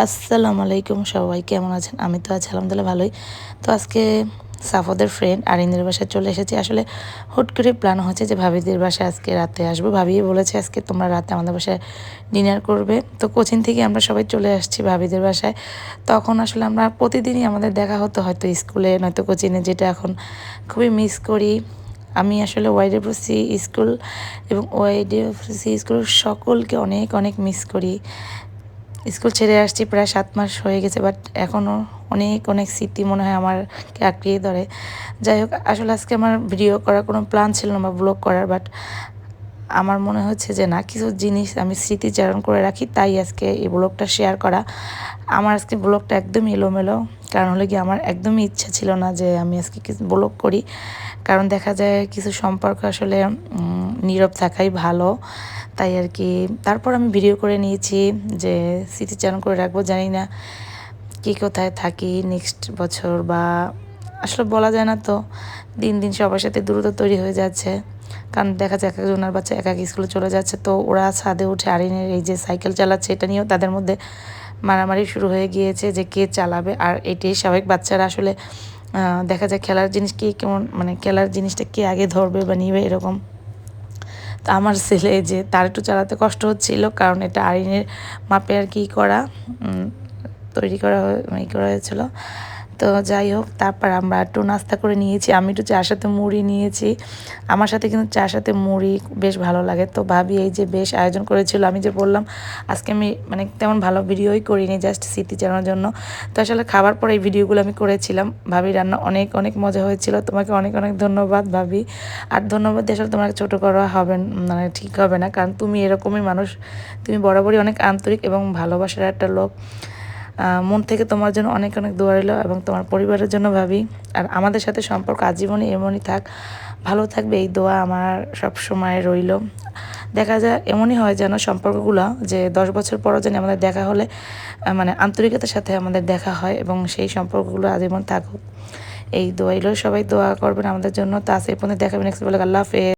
আসসালামু আলাইকুম, সবাই কেমন আছেন? আমি তো আছি আলহামদুলিল্লাহ ভালোই। তো আজকে সাফদের ফ্রেন্ড আরিনের বাসায় চলে এসেছি। আসলে হুট করে প্ল্যান হয়েছে যে ভাবিদের বাসায় আজকে রাতে আসবো। ভাবি বলেছে আজকে তোমরা রাতে আমাদের বাসায় ডিনার করবে। তো কোচিং থেকে আমরা সবাই চলে আসছি ভাবিদের বাসায়। তখন আসলে আমরা প্রতিদিনই আমাদের দেখা হতো, হয়তো স্কুলে নয়তো কোচিংয়ে, যেটা এখন খুবই মিস করি। আমি আসলে ওয়াইডব্লিউসি স্কুল এবং ওয়াইডব্লিউসি স্কুল সকলকে অনেক অনেক মিস করি। স্কুল ছেড়ে আসছি প্রায় 7 মাস হয়ে গেছে, বাট এখনও অনেক অনেক স্মৃতি মনে হয় আমারকে আঁকড়িয়ে ধরে। যাই হোক, আসলে আজকে আমার ভিডিও করার কোনো প্ল্যান ছিল না বা ব্লগ করার, বাট আমার মনে হচ্ছে যে না, কিছু জিনিস আমি স্মৃতিচারণ করে রাখি, তাই আজকে এই ব্লগটা শেয়ার করা। আমার আজকে ব্লগটা একদমই এলোমেলো, কারণ হলো কি আমার একদমই ইচ্ছা ছিল না যে আমি আজকে কিছু ব্লগ করি। কারণ দেখা যায় কিছু সম্পর্ক আসলে নীরব থাকাই ভালো, তাই আর কি। তারপর আমি ভিডিও করে নিয়েছি যে স্মৃতিচারণ করে রাখবো। জানি না কি কোথায় থাকি নেক্সট বছর, বা আসলে বলা যায় না। তো দিন দিন সবার সাথে দূরত্ব তৈরি হয়ে যাচ্ছে, কারণ দেখা যায় এক একজনের বাচ্চা এক এক স্কুলে চলে যাচ্ছে। তো ওরা ছাদে উঠে আরিনের এই যে সাইকেল চালাচ্ছে, এটা নিয়েও তাদের মধ্যে মারামারি শুরু হয়ে গিয়েছে যে কে চালাবে। আর এটাই স্বাভাবিক, বাচ্চারা আসলে দেখা যায় খেলার জিনিস কে কেমন, মানে খেলার জিনিসটা কে আগে ধরবে বা নিবে এরকম। তো আমার ছেলে যে তার একটু চালাতে কষ্ট হচ্ছিল, কারণ এটা আইনের মাপে আর কি করা, তৈরি করা হয়েছিল। তো যাই হোক, তারপর আমরা একটু নাস্তা করে নিয়েছি। আমি একটু চার সাথে মুড়ি নিয়েছি। আমার সাথে কিন্তু চার সাথে মুড়ি বেশ ভালো লাগে। তো ভাবি এই যে বেশ আয়োজন করেছিল। আমি যে বললাম আজকে আমি মানে তেমন ভালো ভিডিওই করিনি, জাস্ট স্মৃতি জানানোর জন্য। তো আসলে খাবার পরে এই ভিডিওগুলো আমি করেছিলাম। ভাবি রান্না অনেক অনেক মজা হয়েছিল। তোমাকে অনেক অনেক ধন্যবাদ ভাবি। আর ধন্যবাদ দিয়ে আসলে তোমাকে ছোটো করা হবে মানে ঠিক হবে না, কারণ তুমি এরকমই মানুষ। তুমি বরাবরই অনেক আন্তরিক এবং ভালোবাসার একটা লোক। মন থেকে তোমার জন্য অনেক অনেক দোয়া রইল, এবং তোমার পরিবারের জন্য ভাবি। আর আমাদের সাথে সম্পর্ক আজীবনই এমনই থাক, ভালো থাকবে, এই দোয়া আমার সব সময় রইল। দেখা যায় এমনই হয় যেন সম্পর্কগুলো যে 10 বছর পরও যেন আমাদের দেখা হলে মানে আন্তরিকতার সাথে আমাদের দেখা হয়, এবং সেই সম্পর্কগুলো আজীবন থাকুক, এই দোয়া রইল। সবাই দোয়া করবেন আমাদের জন্য। তা আজ এই পর্যন্ত, দেখাবেন নেক্সট ব্লগে। আল্লাহ হাফেজ।